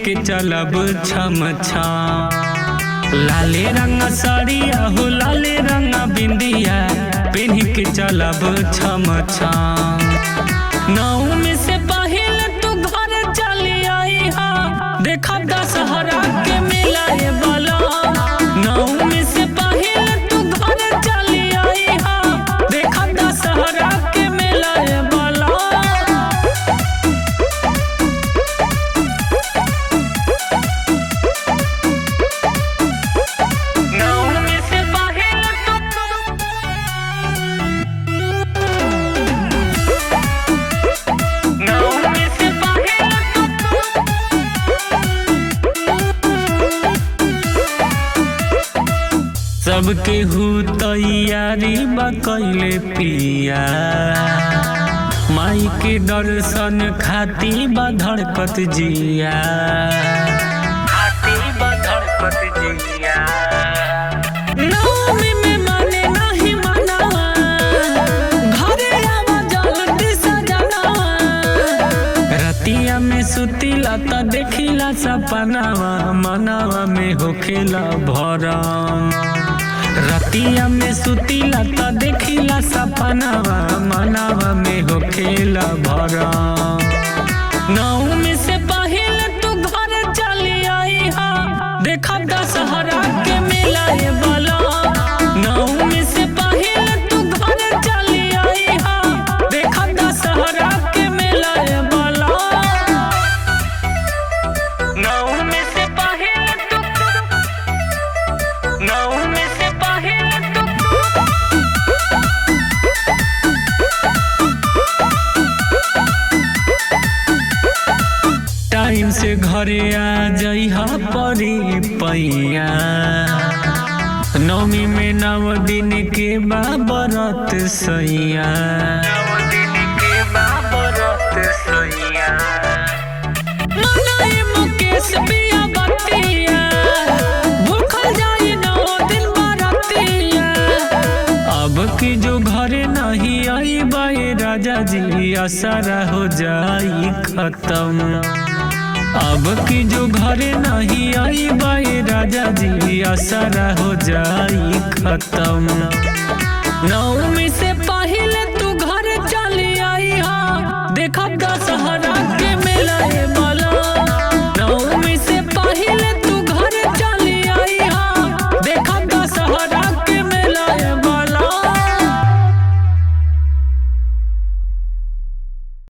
के चलब छम छम। लाले रंग साड़िया हो लाले रंग बिंदिया पेन के चलब छम छम। नवमी से पहले तू घर चली आई हा देखा दशहरा के मेला ये वाला। नवमी से पहले तू घर चली आई हा देखा दशहरा के मेला ये वाला। नवमी से पहले नवमी से पहले सबके हु तैयारी बा कइले पिया। माई के दर्शन खाती बा धड़कत जिया। खाती बा धड़कत जिया। नवमी में माने नहीं मनावा घरे आवा जल्दी सजनावा। रतिया में सुतीला त देखिला सपनावा मनावा में होखेला भरम। रतिया में सुतीला त देखिला सपनावा मनावा में होखेला भरम। नवमी से पहले तू घर चली आई हा देखा दशहरा के मेला ये वाला। नवमी से पहले तू घर चली आई हा देखा दशहरा के मेला ये वाला। नवमी से पहले नवमी से पहले टाइम से घरे आ जइहा परी पैया। नवमी में 9 दिन के बा बरत सैया। 9 दिन के बा बरत सैया। मनाई मुकेश बिया बतिया भूखल जाई 9 दिन बरतिया। अब की जो घरे नहीं आई बाए राजा जी असरा हो जाई खत्म। अब की जो घरे नहीं आई बाए राजा जी असरा हो जाई खत्म।